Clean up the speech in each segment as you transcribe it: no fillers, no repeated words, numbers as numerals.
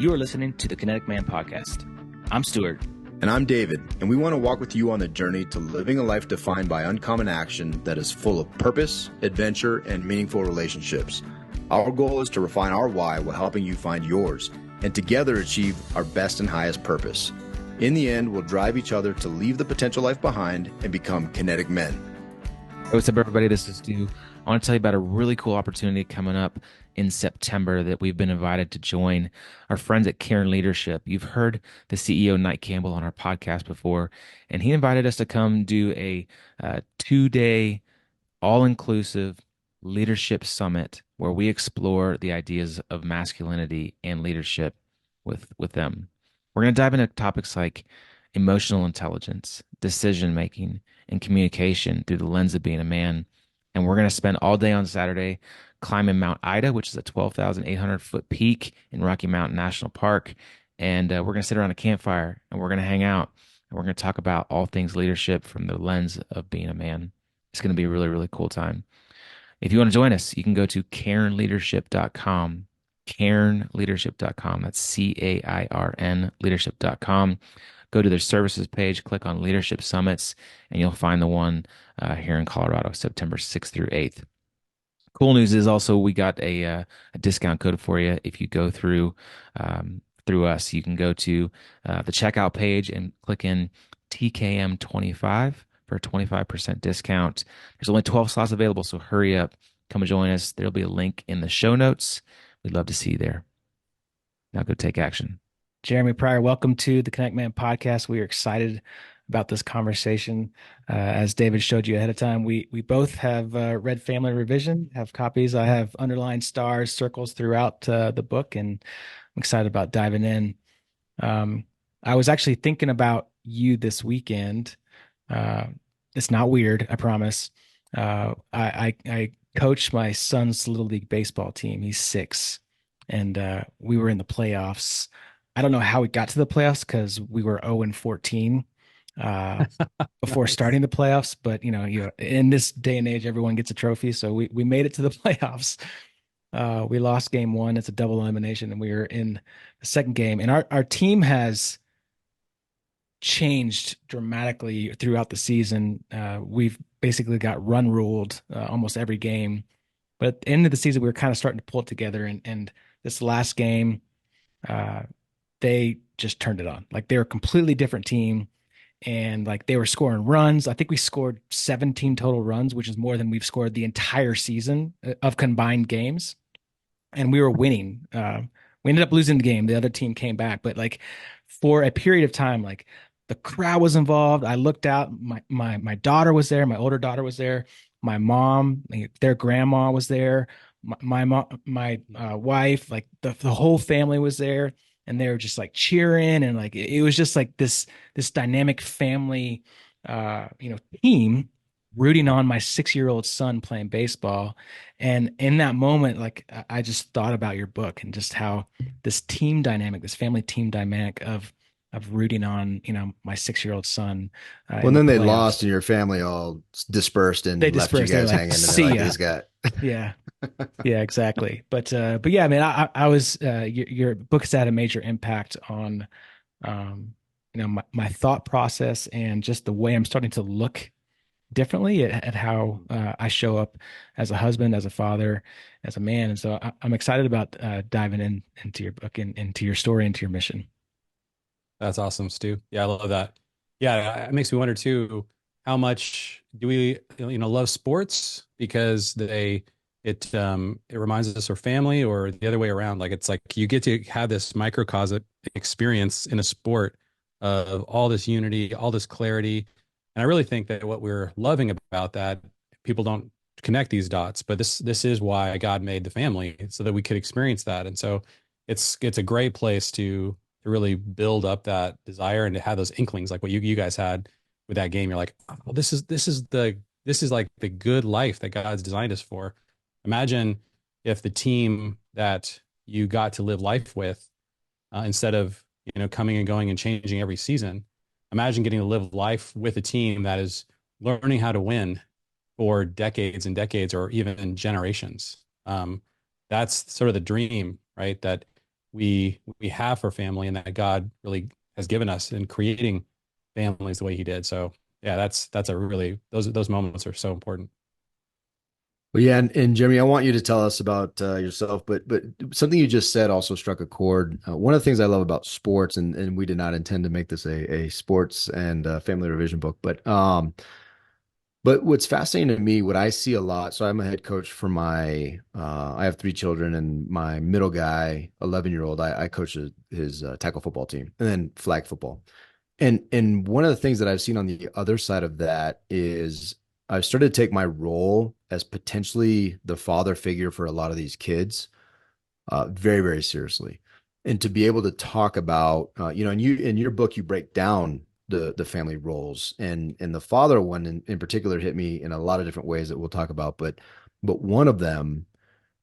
you are listening to the Kinetic Man Podcast. I'm Stuart. And I'm David, and we want to walk with you on the journey to living a life defined by uncommon action that is full of purpose, adventure, and meaningful relationships. Our goal is to refine our why while helping you find yours, and together achieve our best and highest purpose. In the end, we'll drive each other to leave the potential life behind and become kinetic men. Hey, what's up, everybody? This is Stu. I want to tell you about a really cool opportunity coming up in September that we've been invited to join our friends at Cairn Leadership. You've heard the CEO, Knight Campbell, on our podcast before, and he invited us to come do a 2-day all-inclusive leadership summit where we explore the ideas of masculinity and leadership with them. We're going to dive into topics like emotional intelligence, decision-making, and communication through the lens of being a man. And we're going to spend all day on Saturday climbing Mount Ida, which is a 12,800-foot peak in Rocky Mountain National Park. And we're going to sit around a campfire, and we're going to hang out, and we're going to talk about all things leadership from the lens of being a man. It's going to be a really, really cool time. If you want to join us, you can go to cairnleadership.com. cairnleadership.com. That's CAIRN leadership.com. Go to their services page, click on Leadership Summits, and you'll find the one here in Colorado, September 6th through 8th. Cool news is also we got a discount code for you. If you go through us, you can go to the checkout page and click in TKM25 for a 25% discount. There's only 12 slots available, so hurry up. Come and join us. There'll be a link in the show notes. We'd love to see you there. Now go take action. Jeremy Pryor, welcome to the Connect Man Podcast. We are excited about this conversation. As David showed you ahead of time, we both have read Family Revision, have copies. I have underlined stars, circles throughout the book, and I'm excited about diving in. I was actually thinking about you this weekend. It's not weird, I promise. I coach my son's Little League baseball team. He's 6, and we were in the playoffs. I don't know how we got to the playoffs because we were 0-14 before starting the playoffs. But in this day and age, everyone gets a trophy, so we made it to the playoffs. We lost game 1. It's a double elimination, and we were in the second game. And our team has changed dramatically throughout the season. We've basically got run ruled almost every game. But at the end of the season, we were kind of starting to pull it together. And this last game, they just turned it on. Like, they were a completely different team, and like they were scoring runs. I think we scored 17 total runs, which is more than we've scored the entire season of combined games. And we were winning. We ended up losing the game. The other team came back, but like for a period of time, like the crowd was involved. I looked out. My daughter was there. My older daughter was there. My mom, their grandma was there. My wife, like the whole family was there. And they were just like cheering, and like it was just like this dynamic family, team rooting on my 6-year-old son playing baseball. And in that moment, like I just thought about your book and just how this team dynamic, this family team dynamic of rooting on my 6-year-old son. Well, then they lost, and your family all dispersed and left you guys hanging. And they're like, this guy. Yeah. Yeah, exactly. But yeah, I mean, I was your book has had a major impact on my thought process and just the way I'm starting to look differently at how I show up as a husband, as a father, as a man. And so I'm excited about diving into your book and into your story, into your mission. That's awesome, Stu. Yeah, I love that. Yeah, it makes me wonder too, how much do we love sports because it reminds us of family, or the other way around. Like, it's like you get to have this microcosm experience in a sport of all this unity, all this clarity. And I really think that what we're loving about that, people don't connect these dots, but this is why God made the family, so that we could experience that. And so it's a great place to really build up that desire and to have those inklings, like what you guys had with that game. You're like, oh, this is like the good life that God's designed us for. Imagine if the team that you got to live life with, instead of coming and going and changing every season, imagine getting to live life with a team that is learning how to win for decades and decades, or even generations. That's sort of the dream, right? That we have for family and that God really has given us in creating families the way he did. So yeah, that's a really those moments are so important. Well, yeah, and Jeremy, I want you to tell us about yourself, but something you just said also struck a chord. One of the things I love about sports, and we did not intend to make this a sports and family revision book, but what's fascinating to me, what I see a lot. So I'm a head coach for my. I have three children, and my middle guy, 11-year-old, I coach his tackle football team, and then flag football. And one of the things that I've seen on the other side of that is I've started to take my role as potentially the father figure for a lot of these kids very, very seriously. And to be able to talk about, and you in your book you break down the family roles, and the father one in particular hit me in a lot of different ways that we'll talk about, but one of them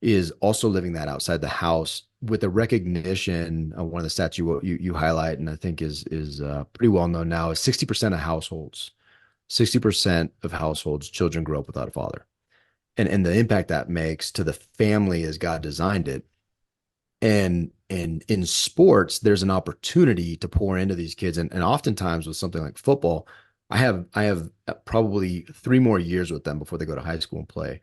is also living that outside the house with the recognition. One of the stats you highlight, and I think is pretty well known now, is 60% of households, 60% of households, children grow up without a father, and the impact that makes to the family as God designed it. And in sports, there's an opportunity to pour into these kids, and oftentimes with something like football, I have probably 3 more years with them before they go to high school and play.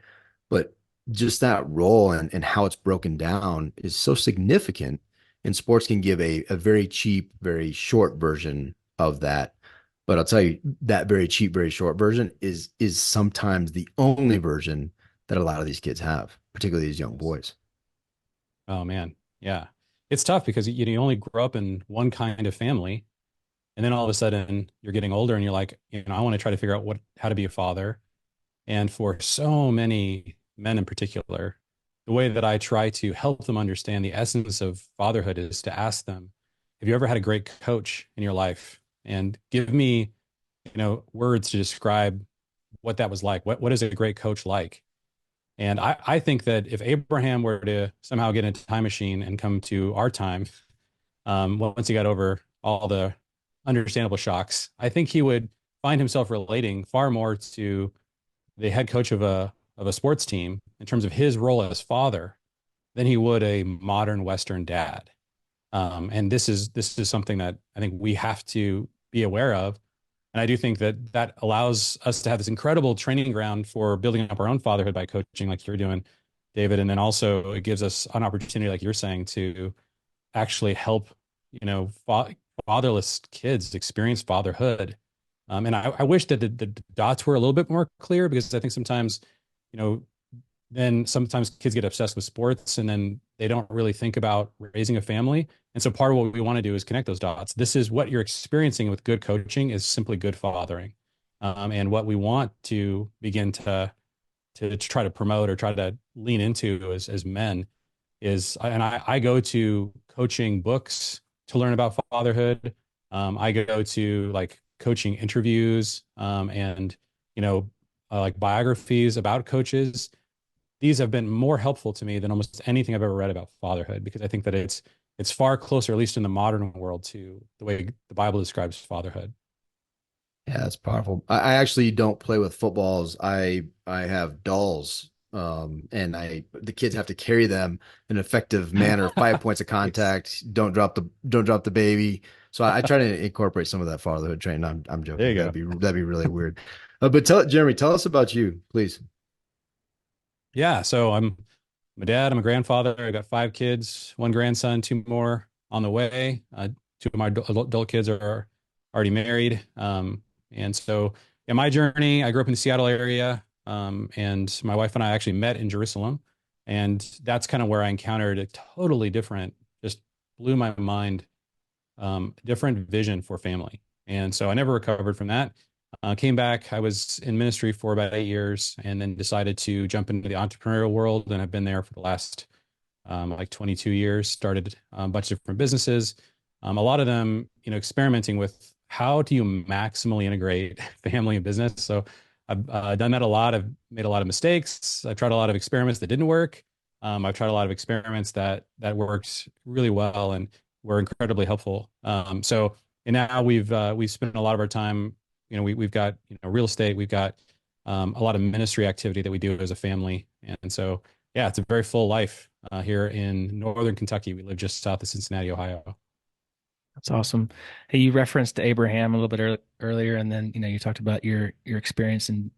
But just that role and how it's broken down is so significant. And sports can give a very cheap, very short version of that. But I'll tell you, that very cheap, very short version is sometimes the only version that a lot of these kids have, particularly these young Yes. boys. Oh man. Yeah. It's tough because you only grow up in one kind of family. And then all of a sudden you're getting older and you're like, I want to try to figure out how to be a father. And for so many men in particular, the way that I try to help them understand the essence of fatherhood is to ask them, have you ever had a great coach in your life? And give me, words to describe what that was like. What is a great coach like? And I think that if Abraham were to somehow get into a time machine and come to our time, once he got over all the understandable shocks, I think he would find himself relating far more to the head coach of a sports team in terms of his role as father than he would a modern Western dad. And this is something that I think we have to be aware of. And I do think that that allows us to have this incredible training ground for building up our own fatherhood by coaching, like you're doing, David. And then also it gives us an opportunity, like you're saying, to actually help, you know, fatherless kids experience fatherhood. And I wish that the dots were a little bit more clear because I think sometimes, you know, then sometimes kids get obsessed with sports and then they don't really think about raising a family. And so part of what we want to do is connect those dots. This is what you're experiencing with good coaching is simply good fathering. And what we want to begin to try to promote or try to lean into as men is, and I go to coaching books to learn about fatherhood. I go to like coaching interviews, and, you know, like biographies about coaches. These have been more helpful to me than almost anything I've ever read about fatherhood because I think that it's far closer, at least in the modern world, to the way the Bible describes fatherhood. Yeah, that's powerful. I actually don't play with footballs. I have dolls. And the kids have to carry them in an effective manner. 5 points of Nice. contact. Don't drop the baby. So I try to incorporate some of that fatherhood training. I'm There joking. you That'd go. be that'd be really weird. But Jeremy, tell us about you, please. Yeah, so I'm a dad. I'm a grandfather. I got 5 kids, one grandson, two more on the way. Two of my adult kids are already married. And so, in my journey, I grew up in the Seattle area, and my wife and I actually met in Jerusalem. And that's kind of where I encountered a totally different, just blew my mind, different vision for family. And so I never recovered from that. Came back. I was in ministry for about 8 years and then decided to jump into the entrepreneurial world. And I've been there for the last like 22 years, started a bunch of different businesses. A lot of them, experimenting with how do you maximally integrate family and business. So I've done that a lot. I've made a lot of mistakes. I've tried a lot of experiments that didn't work. I've tried a lot of experiments that worked really well and were incredibly helpful. So and now we've spent a lot of our time. We've got real estate. We've got a lot of ministry activity that we do as a family, and so yeah, it's a very full life. here in northern Kentucky. We live just south of Cincinnati, Ohio. That's awesome. Hey, you referenced Abraham a little bit earlier, and then you talked about your experience in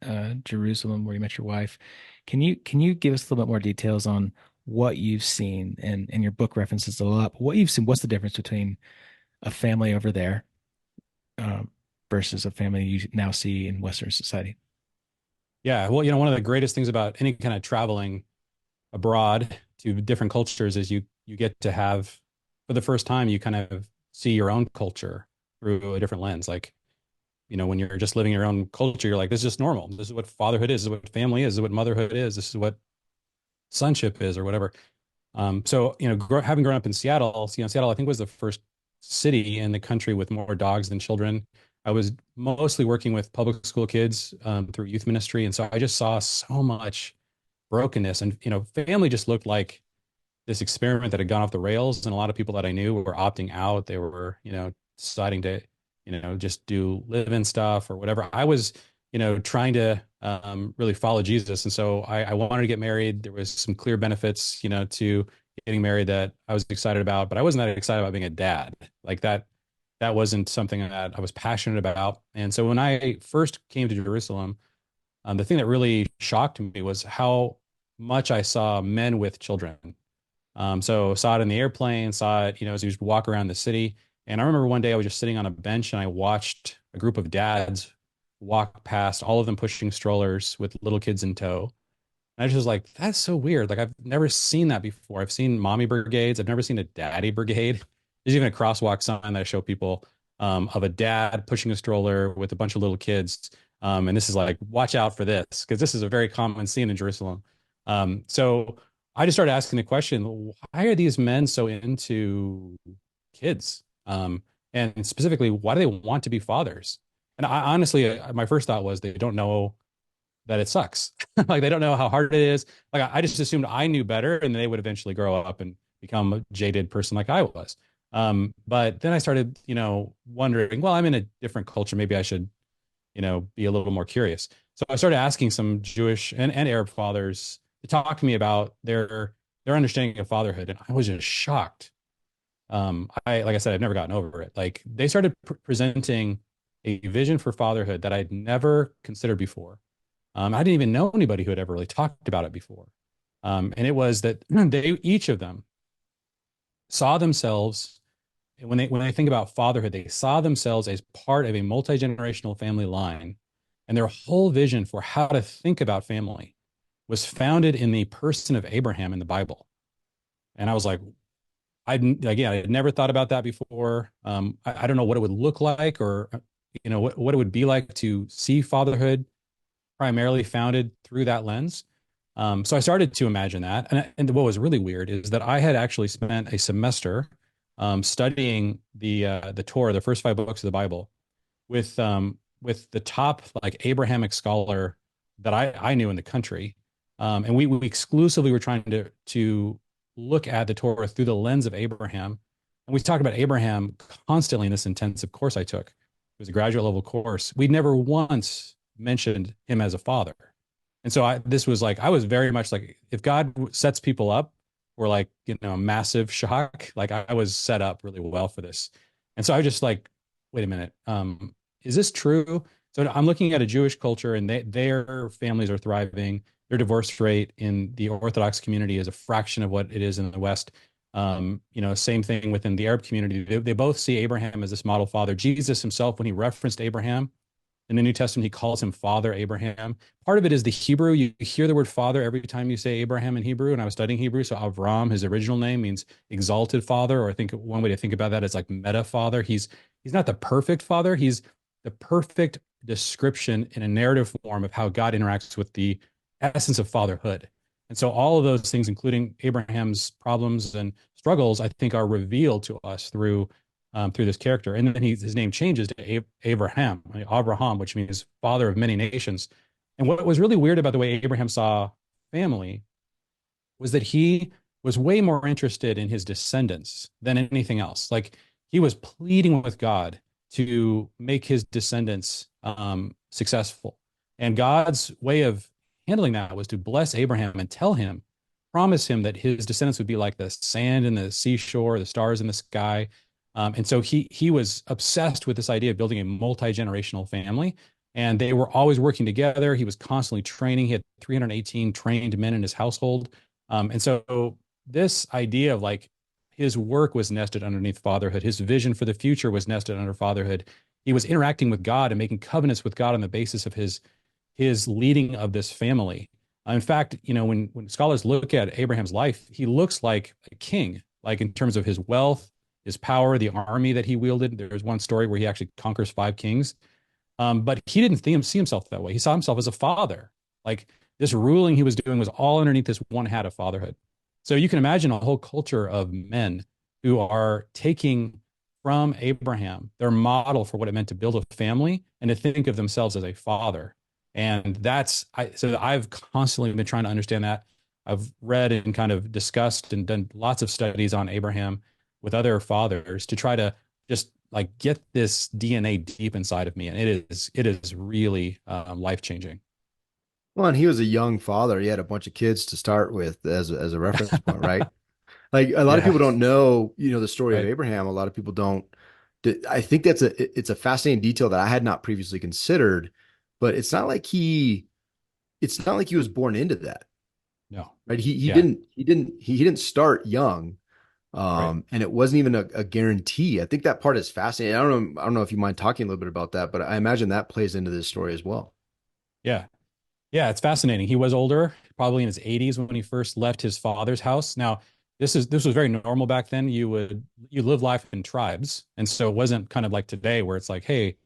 Jerusalem where you met your wife. Can you give us a little bit more details on what you've seen? And your book references a lot. But what you've seen, what's the difference between a family over there um, versus a family you now see in Western society? Yeah, well, one of the greatest things about any kind of traveling abroad to different cultures is you get to have, for the first time, you kind of see your own culture through a different lens. Like, when you're just living your own culture, you're like, this is just normal. This is what fatherhood is. This is what family is. This is what motherhood is. This is what sonship is, or whatever. So, having grown up in Seattle, Seattle, I think, was the first city in the country with more dogs than children. I was mostly working with public school kids through youth ministry. And so I just saw so much brokenness, and, family just looked like this experiment that had gone off the rails. And a lot of people that I knew were opting out. They were, deciding to, just do live-in stuff or whatever. I was, trying to really follow Jesus. And so I wanted to get married. There was some clear benefits, to getting married that I was excited about, but I wasn't that excited about being a dad. Like that wasn't something that I was passionate about. And so when I first came to Jerusalem, the thing that really shocked me was how much I saw men with children. So saw it in the airplane, saw it, as you just walk around the city. And I remember one day I was just sitting on a bench and I watched a group of dads walk past, all of them pushing strollers with little kids in tow. And I just was like, that's so weird. Like, I've never seen that before. I've seen mommy brigades. I've never seen a daddy brigade. There's even a crosswalk sign that I show people of a dad pushing a stroller with a bunch of little kids. And this is like, watch out for this, because this is a very common scene in Jerusalem. So I just started asking the question, why are these men so into kids? And specifically, why do they want to be fathers? And I honestly, my first thought was they don't know that it sucks. Like, they don't know how hard it is. Like, I just assumed I knew better and they would eventually grow up and become a jaded person like I was. But then I started, wondering, well, I'm in a different culture. Maybe I should, be a little more curious. So I started asking some Jewish and Arab fathers to talk to me about their understanding of fatherhood. And I was just shocked. Like I said, I've never gotten over it. Like, they started presenting a vision for fatherhood that I'd never considered before. I didn't even know anybody who had ever really talked about it before. And it was that each of them saw themselves, when they think about fatherhood, they saw themselves as part of a multi-generational family line. And their whole vision for how to think about family was founded in the person of Abraham in the Bible. And I was like, I had never thought about that before. I don't know what it would look like, or what it would be like to see fatherhood primarily founded through that lens. So I started to imagine that. And what was really weird is that I had actually spent a semester studying the Torah, the first 5 books of the Bible, with the top, like, Abrahamic scholar that I knew in the country. And we exclusively were trying to look at the Torah through the lens of Abraham. And we talked about Abraham constantly in this intensive course I took. It was a graduate level course. We never once mentioned him as a father. And so this was like, I was very much like, if God sets people up for, like, a massive shock, like, I was set up really well for this. And so I was just like, wait a minute, is this true? So I'm looking at a Jewish culture, and their families are thriving. Their divorce rate in the Orthodox community is a fraction of what it is in the West. Same thing within the Arab community. They both see Abraham as this model father. Jesus himself, when he referenced Abraham in the New Testament, he calls him Father Abraham. Part of it is the Hebrew. You hear the word father every time you say Abraham in Hebrew, and I was studying Hebrew. So Avram, his original name, means exalted father, or I think one way to think about that is like meta father. He's not the perfect father. He's the perfect description in a narrative form of how God interacts with the essence of fatherhood. And so all of those things, including Abraham's problems and struggles, I think are revealed to us through this character. And then his name changes to Abraham, which means father of many nations. And what was really weird about the way Abraham saw family was that he was way more interested in his descendants than anything else. Like, he was pleading with God to make his descendants successful. And God's way of handling that was to bless Abraham and tell him promised him that his descendants would be like the sand in the seashore, the stars in the sky. And so he was obsessed with this idea of building a multi-generational family. And they were always working together. He was constantly training. He had 318 trained men in his household. And so this idea of like his work was nested underneath fatherhood. His vision for the future was nested under fatherhood. He was interacting with God and making covenants with God on the basis of his leading of this family. In fact, when scholars look at Abraham's life, he looks like a king, like in terms of his wealth, his power, the army that he wielded. There's one story where he actually conquers 5 kings. But he didn't see himself that way. He saw himself as a father. Like this ruling he was doing was all underneath this one hat of fatherhood. So you can imagine a whole culture of men who are taking from Abraham their model for what it meant to build a family and to think of themselves as a father. And so I've constantly been trying to understand that. I've read and kind of discussed and done lots of studies on Abraham with other fathers to try to just like get this DNA deep inside of me. And it is really life changing. Well, and he was a young father. He had a bunch of kids to start with as a reference point, right? Like a lot of Yeah. people don't know, the story of Right. Abraham. A lot of people don't. I think it's a fascinating detail that I had not previously considered, but it's not like he was born into that, No. right? Yeah. He didn't start young. Right. And it wasn't even a guarantee. I think that part is fascinating. I don't know if you mind talking a little bit about that, but I imagine that plays into this story as well. Yeah. Yeah, it's fascinating. He was older, probably in his 80s when he first left his father's house. Now, this was very normal back then. You live life in tribes, and so it wasn't kind of like today where it's like, hey,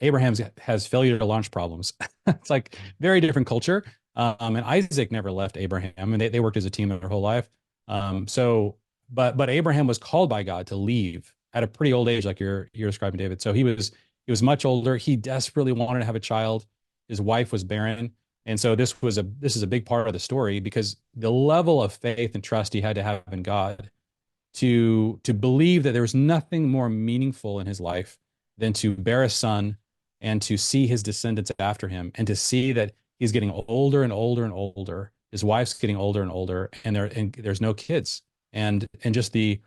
Abraham has failure to launch problems. It's like very different culture. And Isaac never left Abraham, and they worked as a team their whole life. But Abraham was called by God to leave at a pretty old age, like you're describing, David. So he was much older. He desperately wanted to have a child. His wife was barren, and so this is a big part of the story because the level of faith and trust he had to have in God to believe that there was nothing more meaningful in his life than to bear a son and to see his descendants after him and to see that he's getting older and older and older. His wife's getting older and older, and there's no kids. And just the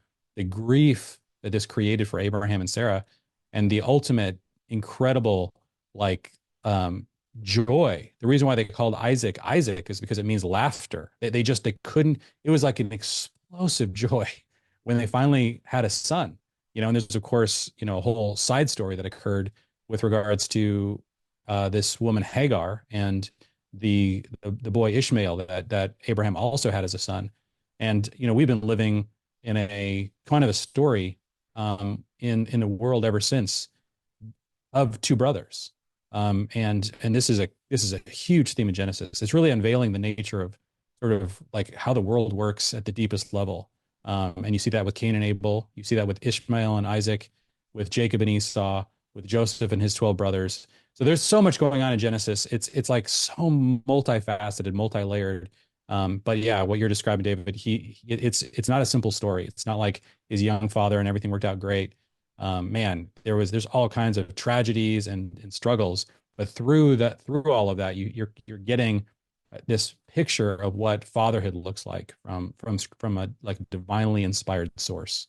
grief that this created for Abraham and Sarah, and the ultimate incredible like joy. The reason why they called Isaac Isaac is because it means laughter. They couldn't. It was like an explosive joy when they finally had a son. And there's of course a whole side story that occurred with regards to this woman Hagar and the boy Ishmael that Abraham also had as a son. And we've been living in a kind of a story in the world ever since of two brothers. And this is a huge theme in Genesis. It's really unveiling the nature of sort of like how the world works at the deepest level. And you see that with Cain and Abel. You see that with Ishmael and Isaac, with Jacob and Esau, with Joseph and his 12 brothers. So there's so much going on in Genesis. It's like so multifaceted, multi-layered. But yeah, what you're describing, David, it's not a simple story. It's not like his young father and everything worked out great. Man, there's all kinds of tragedies and struggles, but through all of that, you're getting this picture of what fatherhood looks like from a like divinely inspired source.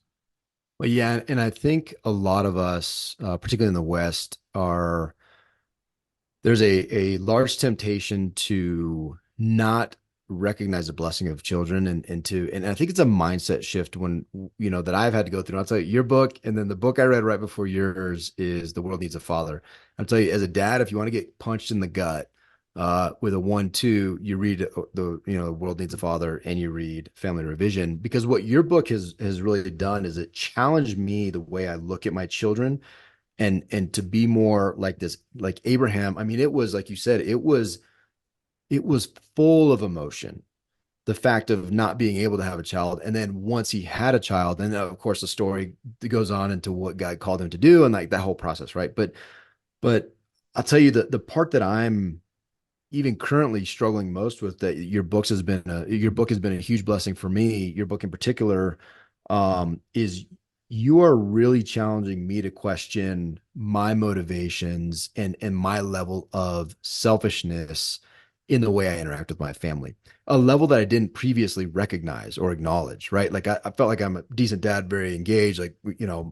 Well, yeah, and I think a lot of us, particularly in the West, are there's a large temptation to not recognize the blessing of children and I think it's a mindset shift when that I've had to go through. I'll tell you, your book and then the book I read right before yours is The World Needs a Father. I'll tell you, as a dad, if you want to get punched in the gut with a 1-2, you read The World Needs a Father and you read Family Revision, because what your book has really done is it challenged me the way I look at my children and to be more like this, like Abraham. I mean, it was like you said, it was full of emotion, the fact of not being able to have a child. And then once he had a child, then of course the story goes on into what God called him to do and like that whole process, right? But I'll tell you the part that I'm even currently struggling most with, that your book has been a huge blessing for me, your book in particular, is you are really challenging me to question my motivations and my level of selfishness in the way I interact with my family, a level that I didn't previously recognize or acknowledge, right? Like I felt like I'm a decent dad, very engaged. Like,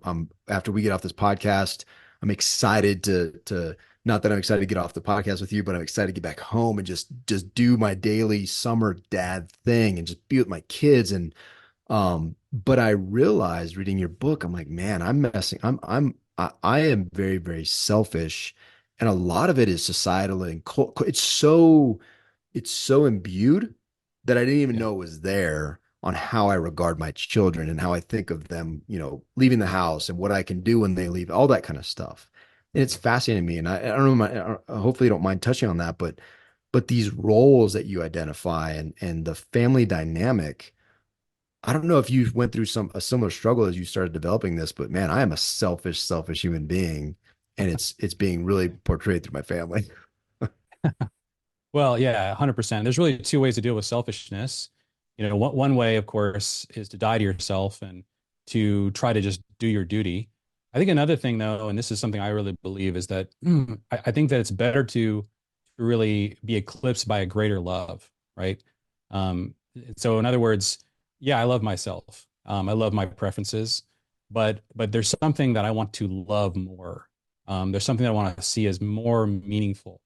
I'm after we get off this podcast, I'm excited to not that I'm excited to get off the podcast with you, but I'm excited to get back home and just do my daily summer dad thing and just be with my kids. But I realized reading your book, I'm like, man, I am very, very selfish. And a lot of it is societal and it's so imbued that I didn't even Yeah. know it was there on how I regard my children and how I think of them, leaving the house and what I can do when they leave, all that kind of stuff. And it's fascinating to me. And I don't know, hopefully you don't mind touching on that, but these roles that you identify and the family dynamic. I don't know if you went through a similar struggle as you started developing this, but man, I am a selfish human being, and it's being really portrayed through my family. Well, yeah, 100%. There's really two ways to deal with selfishness. One way, of course, is to die to yourself and to try to just do your duty. I think another thing, though, and this is something I really believe, is that I think that it's better to really be eclipsed by a greater love, right? Um, so, in other words, yeah, I love myself. I love my preferences, but there's something that I want to love more. There's something that I want to see as more meaningful.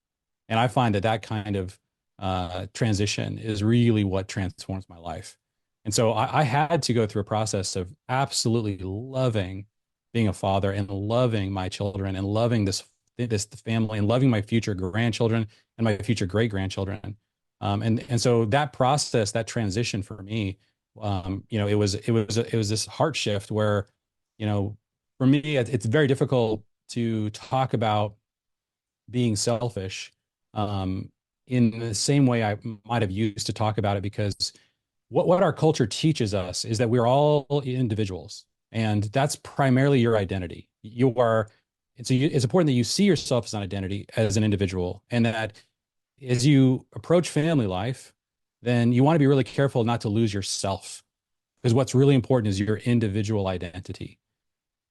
And I find that that kind of transition is really what transforms my life. And so I had to go through a process of absolutely loving being a father and loving my children and loving this family and loving my future grandchildren and my future great grandchildren. And so that process, that transition for me, it was this heart shift where, you know, for me, it's very difficult to talk about being selfish in the same way I might have used to talk about it, because what our culture teaches us is that we're all individuals, and that's primarily your identity. It's important that you see yourself as an identity, as an individual, and that as you approach family life, then you want to be really careful not to lose yourself, because what's really important is your individual identity.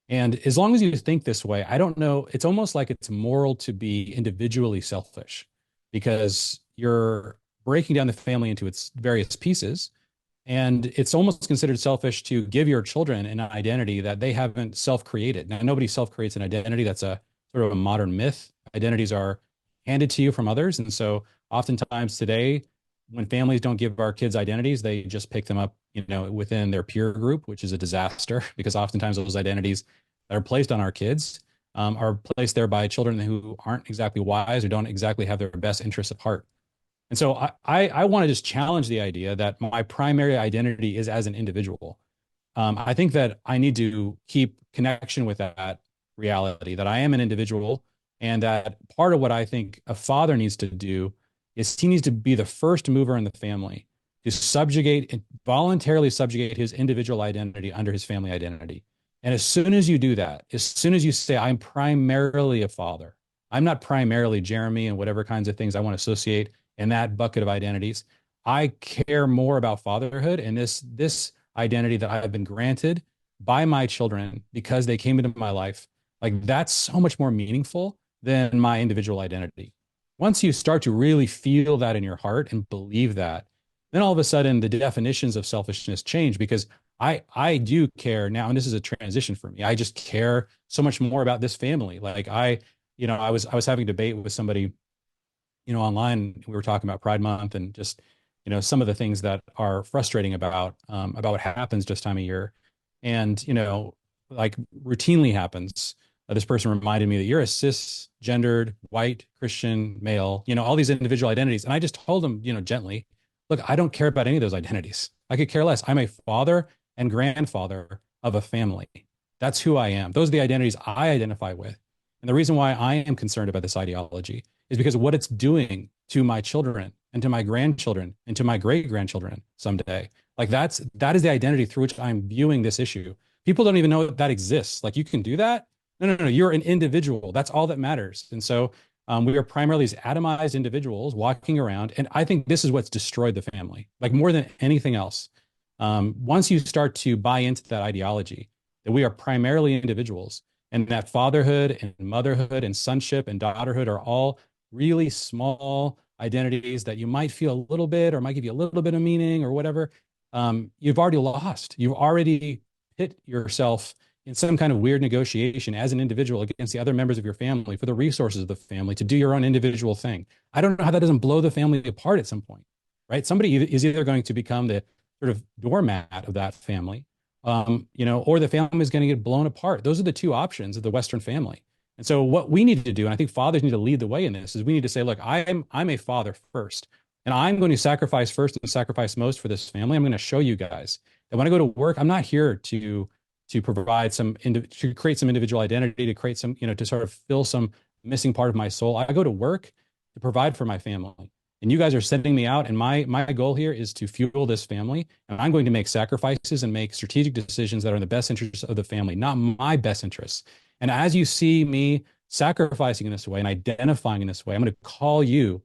And as long as you think this way, I don't know, it's almost like it's moral to be individually selfish, because you're breaking down the family into its various pieces. And it's almost considered selfish to give your children an identity that they haven't self created. Now, nobody self creates an identity. That's a sort of a modern myth. Identities are handed to you from others. And so oftentimes today, when families don't give our kids identities, they just pick them up, within their peer group, which is a disaster because oftentimes those identities that are placed on our kids are placed there by children who aren't exactly wise or don't exactly have their best interests at heart. And so I want to just challenge the idea that my primary identity is as an individual. I think that I need to keep connection with that reality, that I am an individual, and that part of what I think a father needs to do is he needs to be the first mover in the family to subjugate and voluntarily subjugate his individual identity under his family identity. And as soon as you do that, as soon as you say, I'm primarily a father, I'm not primarily Jeremy and whatever kinds of things I want to associate in that bucket of identities. I care more about fatherhood and this identity that I've been granted by my children because they came into my life. Like, that's so much more meaningful than my individual identity. Once you start to really feel that in your heart and believe that, then all of a sudden the definitions of selfishness change, because I do care now, and this is a transition for me. I just care so much more about this family. Like I was having a debate with somebody, online. We were talking about Pride Month and just, some of the things that are frustrating about what happens this time of year. And, like routinely happens. This person reminded me that you're a cisgendered white Christian male, all these individual identities. And I just told them, gently, look, I don't care about any of those identities. I could care less. I'm a father and grandfather of a family. That's who I am. Those are the identities I identify with. And the reason why I am concerned about this ideology is because of what it's doing to my children and to my grandchildren and to my great grandchildren someday. Like that is the identity through which I'm viewing this issue. People don't even know that exists. Like, you can do that. No, no, no. You're an individual. That's all that matters. And so we are primarily as atomized individuals walking around. And I think this is what's destroyed the family, like more than anything else. Once you start to buy into that ideology that we are primarily individuals and that fatherhood and motherhood and sonship and daughterhood are all really small, identities that you might feel a little bit or might give you a little bit of meaning or whatever, you've already lost. You've already pit yourself in some kind of weird negotiation as an individual against the other members of your family for the resources of the family to do your own individual thing. I don't know how that doesn't blow the family apart at some point, right? Somebody is either going to become the sort of doormat of that family, or the family is going to get blown apart. Those are the two options of the Western family. And so what we need to do, and I think fathers need to lead the way in this, is we need to say, look, I'm a father first, and I'm going to sacrifice first and sacrifice most for this family. I'm going to show you guys that when I go to work, I'm not here to provide to create some individual identity, to create some, to sort of fill some missing part of my soul. I go to work to provide for my family. And you guys are sending me out, and my goal here is to fuel this family. And I'm going to make sacrifices and make strategic decisions that are in the best interests of the family, not my best interests. And as you see me sacrificing in this way and identifying in this way, I'm going to call you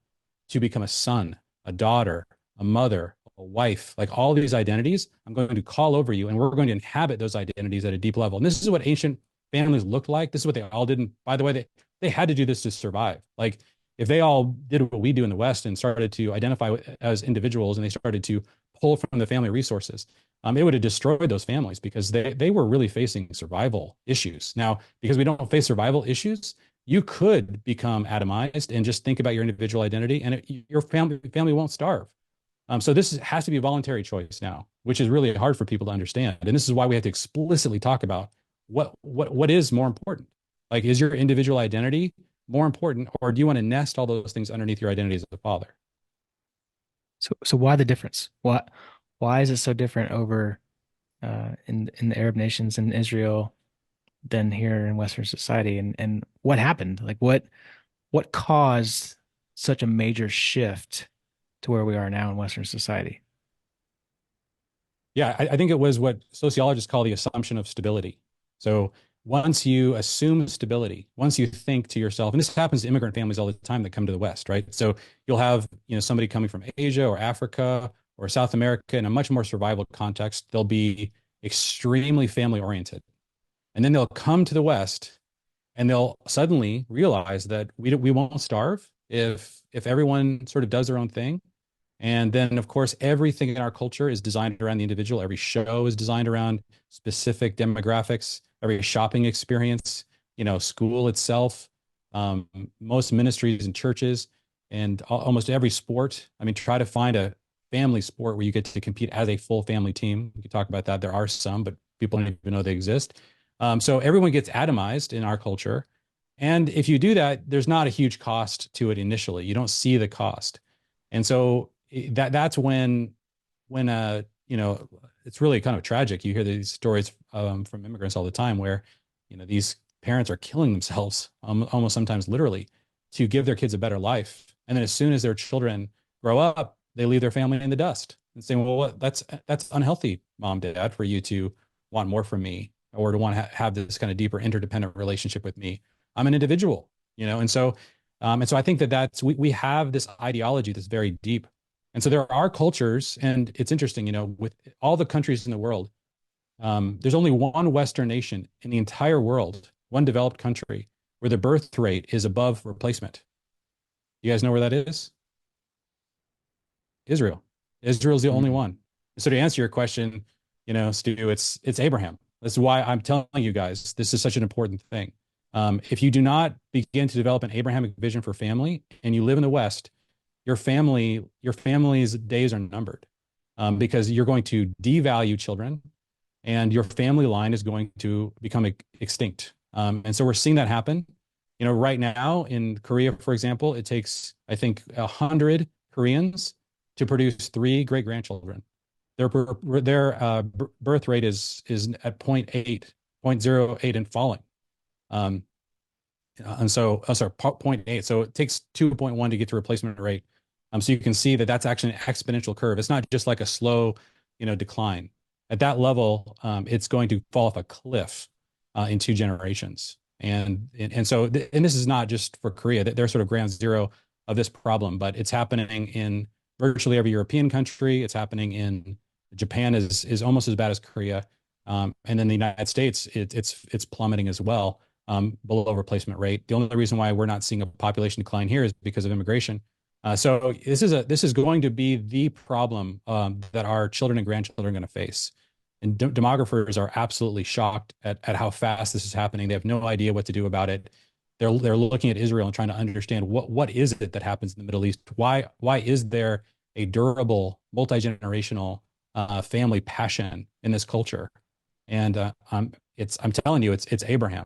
to become a son, a daughter, a mother, a wife, like all these identities. I'm going to call over you, and we're going to inhabit those identities at a deep level. And this is what ancient families looked like. This is what they all did. And by the way, they had to do this to survive. Like, if they all did what we do in the West and started to identify as individuals and they started to pull from the family resources, it would have destroyed those families because they were really facing survival issues. Now, because we don't face survival issues, you could become atomized and just think about your individual identity, and your family won't starve. So this has to be a voluntary choice now, which is really hard for people to understand. And this is why we have to explicitly talk about what is more important. Like, is your individual identity more important, or do you want to nest all those things underneath your identity as a father? So why the difference? Why is it so different over in the Arab nations in Israel than here in Western society? And what happened? Like what caused such a major shift to where we are now in Western society? Yeah, I think it was what sociologists call the assumption of stability. So once you assume stability, once you think to yourself, and this happens to immigrant families all the time that come to the West, right? So you'll have, somebody coming from Asia or Africa or South America in a much more survival context. They'll be extremely family oriented. And then they'll come to the West and they'll suddenly realize that we won't starve if everyone sort of does their own thing. And then, of course, everything in our culture is designed around the individual. Every show is designed around specific demographics, every shopping experience, school itself, most ministries and churches, and almost every sport. I mean, try to find a family sport where you get to compete as a full family team. We could talk about that. There are some, but people don't even know they exist. So everyone gets atomized in our culture. And if you do that, there's not a huge cost to it initially. You don't see the cost. And so that's when it's really kind of tragic. You hear these stories from immigrants all the time where these parents are killing themselves, almost sometimes literally, to give their kids a better life. And then as soon as their children grow up, they leave their family in the dust and saying, well, that's unhealthy, mom, dad, for you to want more from me or to want to have this kind of deeper interdependent relationship with me. I'm an individual, and so I think that we have this ideology that's very deep. And so there are cultures, and it's interesting, with all the countries in the world, there's only one Western nation in the entire world, one developed country, where the birth rate is above replacement. You guys know where that is? Israel. Israel's the only one. So to answer your question, Stu, it's Abraham. That's why I'm telling you guys, this is such an important thing. If you do not begin to develop an Abrahamic vision for family and you live in the West, your family's days are numbered, because you're going to devalue children and your family line is going to become extinct. And so we're seeing that happen. Right now in Korea, for example, it takes, I think, 100 Koreans to produce 3 great-grandchildren. Their birth rate is at 0.8 and falling. And so, sorry, 0.8. So it takes 2.1 to get to replacement rate. So you can see that that's actually an exponential curve. It's not just like a slow, decline. At that level, it's going to fall off a cliff in 2 generations. And so this is not just for Korea. They're sort of ground zero of this problem, but it's happening in virtually every European country. It's happening in Japan is almost as bad as Korea. And then the United States, it's plummeting as well, below replacement rate. The only reason why we're not seeing a population decline here is because of immigration. So this is going to be the problem that our children and grandchildren are going to face. And demographers are absolutely shocked at how fast this is happening. They have no idea what to do about it. They're looking at Israel and trying to understand what is it that happens in the Middle East? Why is there a durable multi-generational family passion in this culture? And I'm telling you, it's Abraham.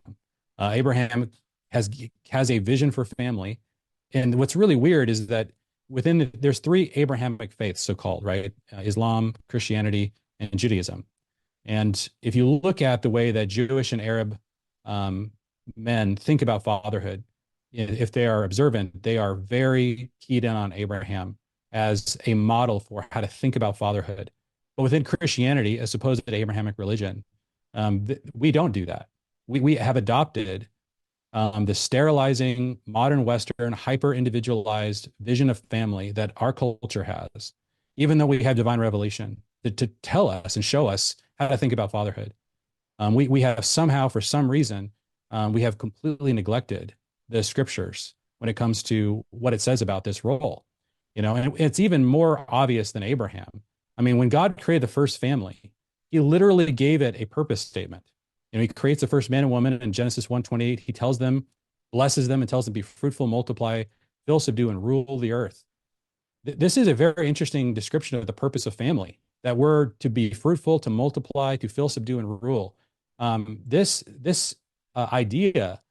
Abraham has a vision for family. And what's really weird is that there's three Abrahamic faiths, so called, right? Islam, Christianity, and Judaism. And if you look at the way that Jewish and Arab um, men think about fatherhood, if they are observant, they are very keyed in on Abraham as a model for how to think about fatherhood. But within Christianity, a supposed Abrahamic religion, we don't do that. We have adopted the sterilizing, modern Western, hyper individualized vision of family that our culture has, even though we have divine revelation to tell us and show us how to think about fatherhood. We have somehow, for some reason, we have completely neglected the scriptures when it comes to what it says about this role. And it's even more obvious than Abraham. I mean, when God created the first family, he literally gave it a purpose statement. He creates the first man and woman in Genesis 1:28. He tells them, blesses them, and tells them, be fruitful, multiply, fill, subdue, and rule the earth. This is a very interesting description of the purpose of family, that we're to be fruitful, to multiply, to fill, subdue, and rule. This idea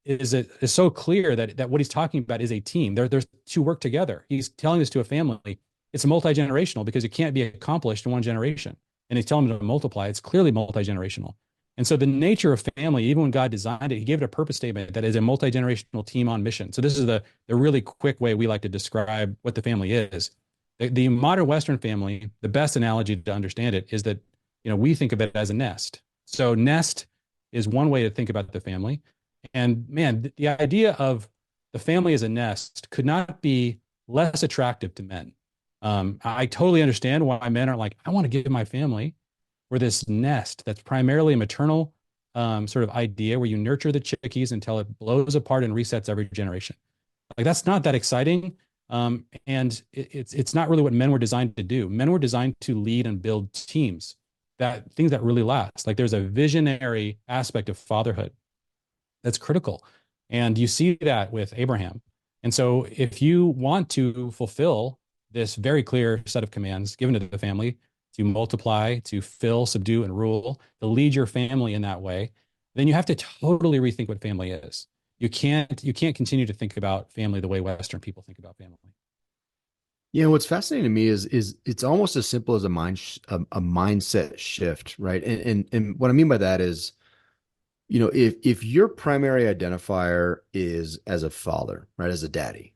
is so clear that what he's talking about is a team. There's to work together. He's telling this to a family. It's multi-generational because it can't be accomplished in one generation. And he's telling them to multiply. It's clearly multi-generational. And so the nature of family, even when God designed it, he gave it a purpose statement that is a multi-generational team on mission. So this is the really quick way we like to describe what the family is. The modern Western family, the best analogy to understand it is that, we think of it as a nest. So nest is one way to think about the family. And man, the idea of the family as a nest could not be less attractive to men. I totally understand why men are like, I want to give my family for this nest that's primarily a maternal sort of idea where you nurture the chickies until it blows apart and resets every generation. Like that's not that exciting. And it's not really what men were designed to do. Men were designed to lead and build teams, things that really last. Like there's a visionary aspect of fatherhood that's critical. And you see that with Abraham. And so if you want to fulfill this very clear set of commands given to the family to multiply, to fill, subdue, and rule, to lead your family in that way, then you have to totally rethink what family is. You can't continue to think about family the way Western people think about family. What's fascinating to me is it's almost as simple as a mindset shift, right? And what I mean by that is, if your primary identifier is as a father, right, as a daddy,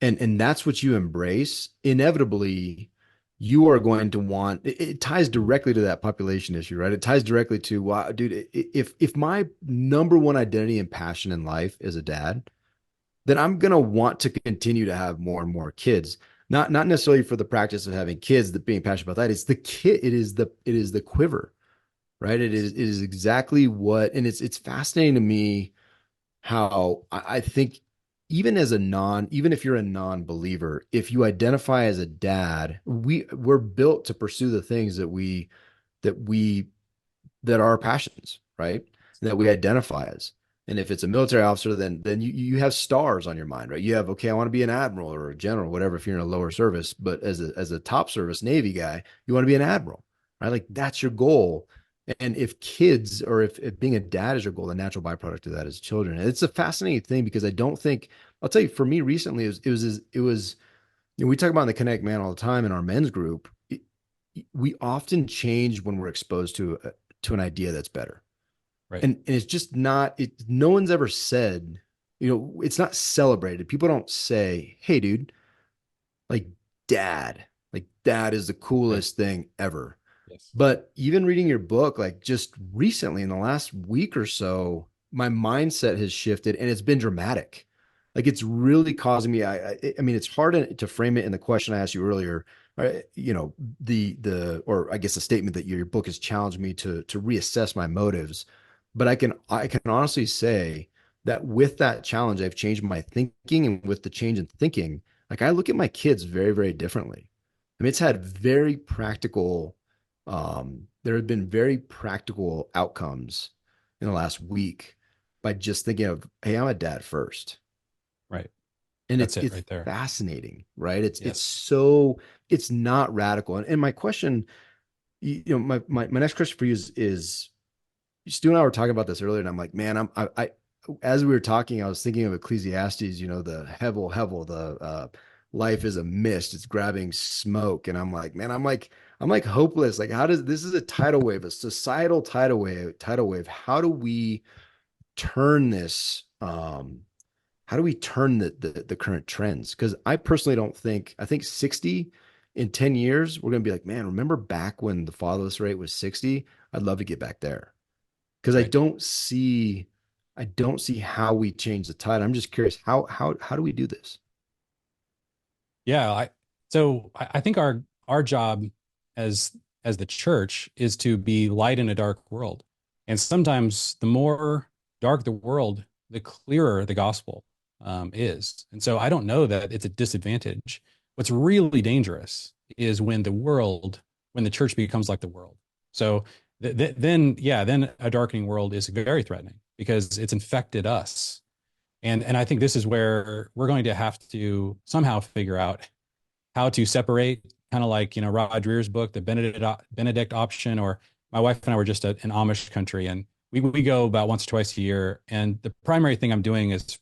and that's what you embrace, inevitably you are going to want it ties directly to that population issue, right? It ties directly to, wow, dude, if my number one identity and passion in life is a dad, then I'm gonna want to continue to have more and more kids. Not necessarily for the practice of having kids, that being passionate about that. It's the kid, it is the quiver, right? It is exactly what, and it's fascinating to me how I think even if you're a non-believer, if you identify as a dad, we're built to pursue the things that we that are our passions, right? That we identify as. And if it's a military officer, then you have stars on your mind, right? You have, okay, I want to be an admiral or a general, whatever, if you're in a lower service. But as a top service Navy guy, you want to be an admiral, right? Like that's your goal. And if kids, or if being a dad is your goal, the natural byproduct of that is children. And it's a fascinating thing because I don't think, I'll tell you, for me recently, it was we talk about in the Connect Man all the time in our men's group. We often change when we're exposed to an idea that's better. Right. And it's just not, no one's ever said, it's not celebrated. People don't say, hey, dude, like dad is the coolest thing ever. Yes. But even reading your book, like just recently in the last week or so, my mindset has shifted and it's been dramatic. Like it's really causing me, I mean, it's hard to frame it in the question I asked you earlier, right? Or I guess the statement that your book has challenged me to reassess my motives. But I can honestly say that with that challenge, I've changed my thinking, and with the change in thinking, like I look at my kids very, very differently. I mean, it's had very practical, there have been very practical outcomes in the last week by just thinking of, hey, I'm a dad first. Right. And That's it it's right there. fascinating, right? It's Yes. so it's not radical. And my question, my next question for you is Stu and I were talking about this earlier, and I'm like, man, as we were talking, I was thinking of Ecclesiastes, the hevel, the life is a mist, it's grabbing smoke. And I'm like, man, I'm like hopeless. Like, how does this is a tidal wave, a societal tidal wave. Turn this? How do we turn the current trends? Because I personally don't think, I think 60 in 10 years, we're gonna be like, man, remember back when the fatherless rate was 60? I'd love to get back there because Right. I don't see how we change the tide. I'm just curious how do we do this? Yeah. I think our job as the church is to be light in a dark world. And sometimes the more dark the world, the clearer the gospel is. And so I don't know that it's a disadvantage. What's really dangerous is when the church becomes like the world. So then a darkening world is very threatening because it's infected us. And I think this is where we're going to have to somehow figure out how to separate, kind of like, Rod Dreher's book, the Benedict option, or my wife and I were just in Amish country, and we go about once or twice a year. And the primary thing I'm doing is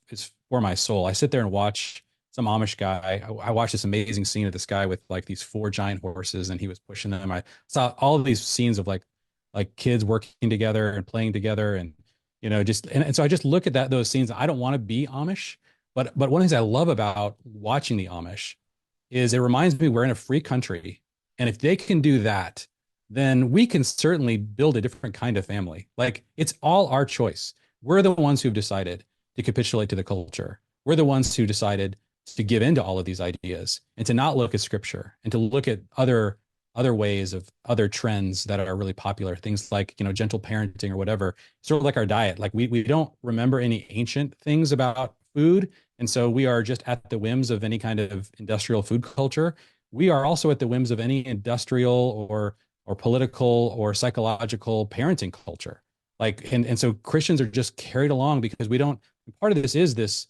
for my soul. I sit there and watch some Amish guy. I watched this amazing scene of this guy with like these four giant horses, and he was pushing them. I saw all of these scenes of like kids working together and playing together, and just and so I just look at those scenes. I don't want to be Amish, but one of the things I love about watching the Amish is it reminds me we're in a free country. And if they can do that, then we can certainly build a different kind of family. Like it's all our choice. We're the ones who've decided to capitulate to the culture. We're the ones who decided to give into all of these ideas and to not look at scripture and to look at other ways of other trends that are really popular, things like, gentle parenting or whatever, sort of like our diet. Like we don't remember any ancient things about food. And so we are just at the whims of any kind of industrial food culture. We are also at the whims of any industrial or political or psychological parenting culture. Like, and so Christians are just carried along because we don't, part of this is this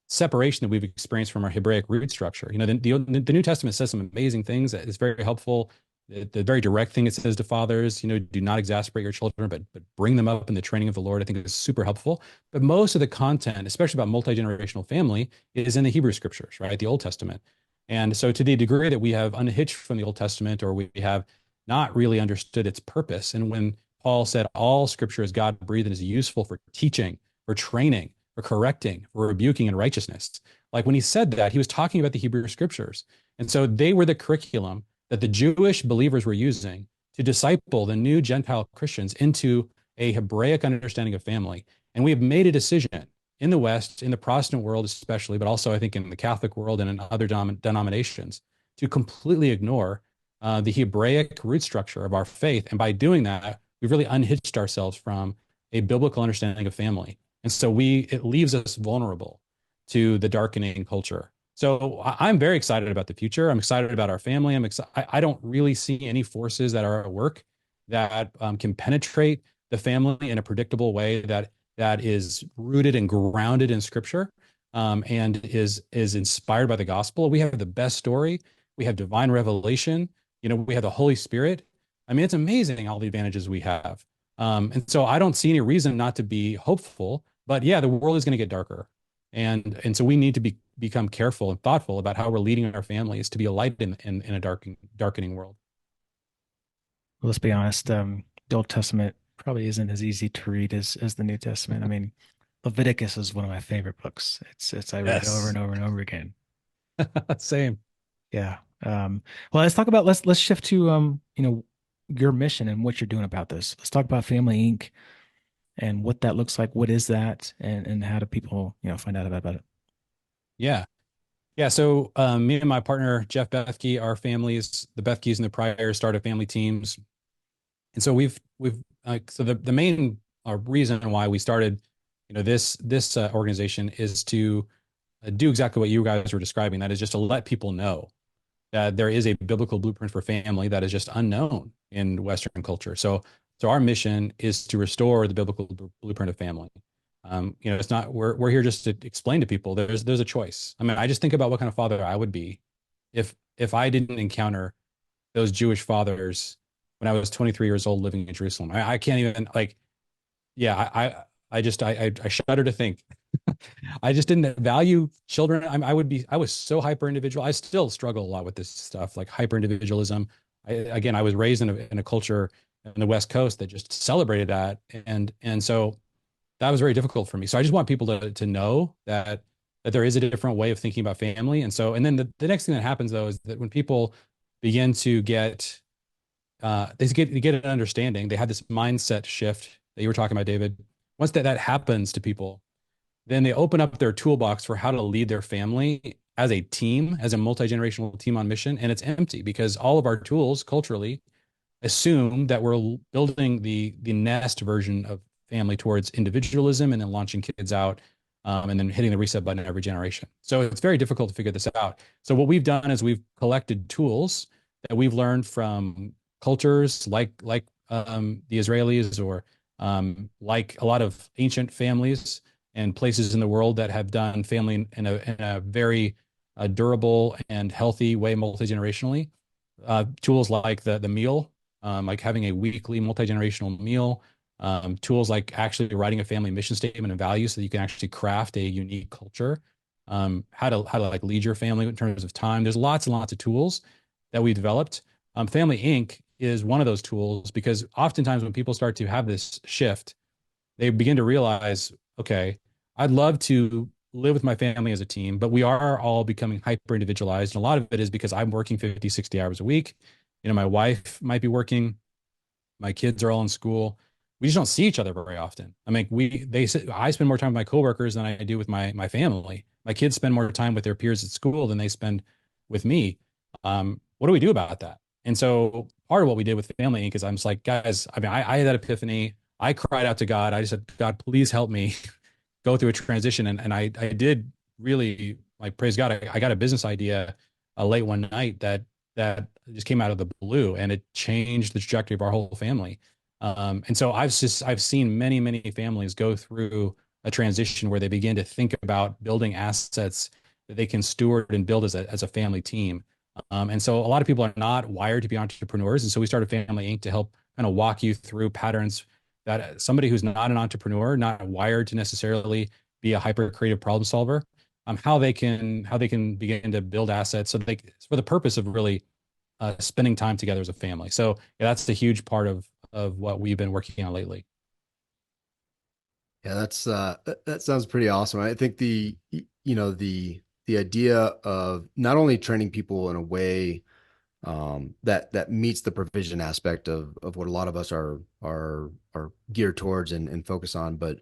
separation that we've experienced from our Hebraic root structure. The New Testament says some amazing things that is very helpful. The very direct thing it says to fathers, do not exasperate your children, but bring them up in the training of the Lord. I think is super helpful. But most of the content, especially about multi-generational family, is in the Hebrew scriptures, right? The Old Testament. And so to the degree that we have unhitched from the Old Testament, or we have not really understood its purpose, and when Paul said all scripture is God breathed and is useful for teaching, for training, for correcting, for rebuking in righteousness. Like when he said that, he was talking about the Hebrew scriptures. And so they were the curriculum that the Jewish believers were using to disciple the new Gentile Christians into a Hebraic understanding of family. And we have made a decision in the West, in the Protestant world especially, but also I think in the Catholic world and in other denominations, to completely ignore the Hebraic root structure of our faith. And by doing that, we've really unhitched ourselves from a biblical understanding of family. And so it leaves us vulnerable to the darkening culture. So I'm very excited about the future. I'm excited about our family. I don't really see any forces that are at work that can penetrate the family in a predictable way that is rooted and grounded in Scripture, and is inspired by the gospel. We have the best story. We have divine revelation. We have the Holy Spirit. I mean, it's amazing all the advantages we have. And so I don't see any reason not to be hopeful. But yeah, the world is going to get darker, and so we need to become careful and thoughtful about how we're leading our families to be a light in a darkening world. Well, let's be honest. The Old Testament probably isn't as easy to read as the New Testament. I mean, Leviticus is one of my favorite books. It's I read it over and Yes. over and over again. Same. Yeah. Well, let's shift to your mission and what you're doing about this. Let's talk about Family Inc. and what that looks like. What is that, and how do people find out about it? Yeah. Yeah. So me and my partner Jeff Bethke, our families, the Bethkes and the Pryor, started family teams, and so we've so the main reason why we started this organization is to do exactly what you guys were describing. That is just to let people know that there is a biblical blueprint for family that is just unknown in Western culture. So our mission is to restore the biblical blueprint of family. It's not we're here just to explain to people there's a choice. I mean, I just think about what kind of father I would be if I didn't encounter those Jewish fathers when I was 23 years old living in Jerusalem. I can't even like, yeah, I shudder to think. I just didn't value children. I was so hyper individual. I still struggle a lot with this stuff, like hyper individualism. Again, I was raised in a culture in the West Coast that just celebrated that. And so that was very difficult for me. So I just want people to know that there is a different way of thinking about family. And then the next thing that happens though is that when people begin to get they get an understanding, they have this mindset shift that you were talking about, David. Once that happens to people, then they open up their toolbox for how to lead their family as a team, as a multi-generational team on mission, and it's empty because all of our tools culturally assume that we're building the nest version of family towards individualism and then launching kids out, and then hitting the reset button every generation. So it's very difficult to figure this out. So what we've done is we've collected tools that we've learned from cultures the Israelis, or like a lot of ancient families and places in the world that have done family in a very durable and healthy way multi-generationally. Tools like the meal, like having a weekly multi-generational meal, tools like actually writing a family mission statement and values so that you can actually craft a unique culture, how to like lead your family in terms of time. There's lots and lots of tools that we developed. Family Inc. is one of those tools because oftentimes when people start to have this shift, they begin to realize, okay, I'd love to live with my family as a team, but we are all becoming hyper individualized. And a lot of it is because I'm working 50, 60 hours a week. My wife might be working, my kids are all in school. We just don't see each other very often. I mean, I spend more time with my coworkers than I do with my family. My kids spend more time with their peers at school than they spend with me. What do we do about that? And so part of what we did with Family Inc. is I'm just like, guys, I mean, I had that epiphany. I cried out to God. I just said, God, please help me go through a transition. And I did really, like, praise God, I got a business idea late one night that just came out of the blue, and it changed the trajectory of our whole family. And so I've seen many, many families go through a transition where they begin to think about building assets that they can steward and build as a family team. And so a lot of people are not wired to be entrepreneurs. And so we started Family Inc. to help kind of walk you through patterns that somebody who's not an entrepreneur, not wired to necessarily be a hyper creative problem solver, how they can begin to build assets for the purpose of really spending time together as a family. So yeah, that's the huge part of what we've been working on lately. Yeah, that sounds pretty awesome. I think the idea of not only training people in a way that meets the provision aspect of what a lot of us are geared towards and focus on, but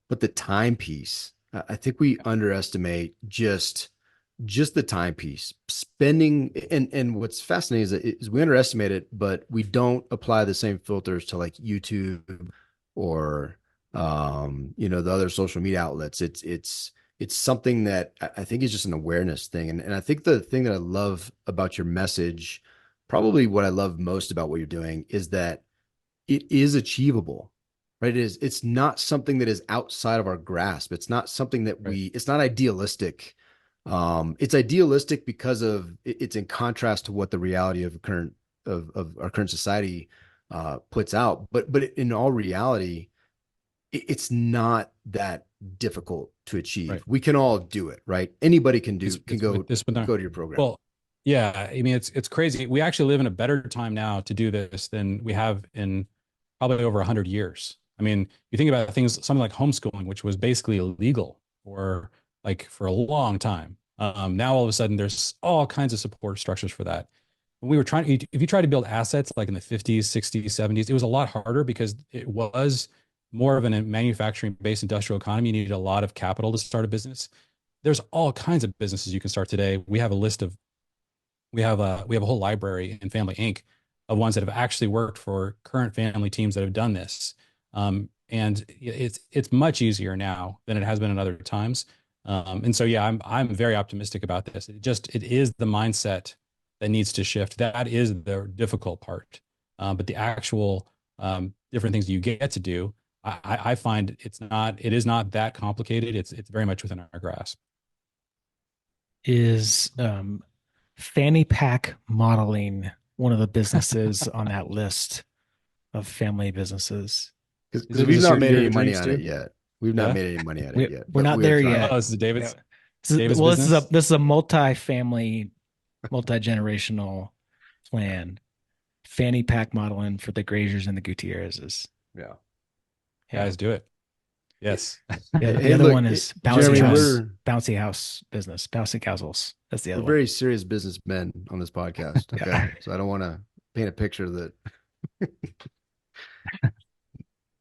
the time piece. I think we underestimate just the time piece spending, and what's fascinating is we underestimate it, but we don't apply the same filters to like YouTube or the other social media outlets. It's something that I think is just an awareness thing. And I think the thing that I love about your message, probably what I love most about what you're doing, is that it is achievable, right? It's not something that is outside of our grasp. It's not something that Right. it's not idealistic. It's idealistic because it's in contrast to what the reality of our current society puts out. But in all reality, it's not that difficult to achieve. Right. We can all do it, right? Anybody can go This one. go to your program. Well, yeah, I mean, it's crazy. We actually live in a better time now to do this than we have in probably over 100 years. I mean, you think about things, something like homeschooling, which was basically illegal for a long time. Now all of a sudden there's all kinds of support structures for that. When we were if you try to build assets like in the 50s, 60s, 70s, it was a lot harder because it was more of a manufacturing based industrial economy. You needed a lot of capital to start a business. There's all kinds of businesses you can start today. We have a whole library in Family Inc. of ones that have actually worked for current family teams that have done this. And it's much easier now than it has been in other times. And so, yeah, I'm very optimistic about this. It is the mindset that needs to shift. That is the difficult part. But the actual different things you get to do, I find it is not that complicated. It's very much within our grasp. Is fanny pack modeling one of the businesses on that list of family businesses? Is Because it a we've not certain made your any money dreams on it too? yet. We've not Yeah. made any money on it We yet, we're but not we're there trying. Oh, yet. this is Yeah. David's Well, business. this is a multi-family, multi-generational plan. Fanny pack modeling for the Graziers and the Gutierrezes. Yeah. Yeah. Guys, do it. Yes. The, Hey, the hey, other look, one is Jeremy, bouncy house business, bouncy castles. That's the we're other one. very serious businessmen on this podcast. Okay, Yeah. so I don't want to paint a picture that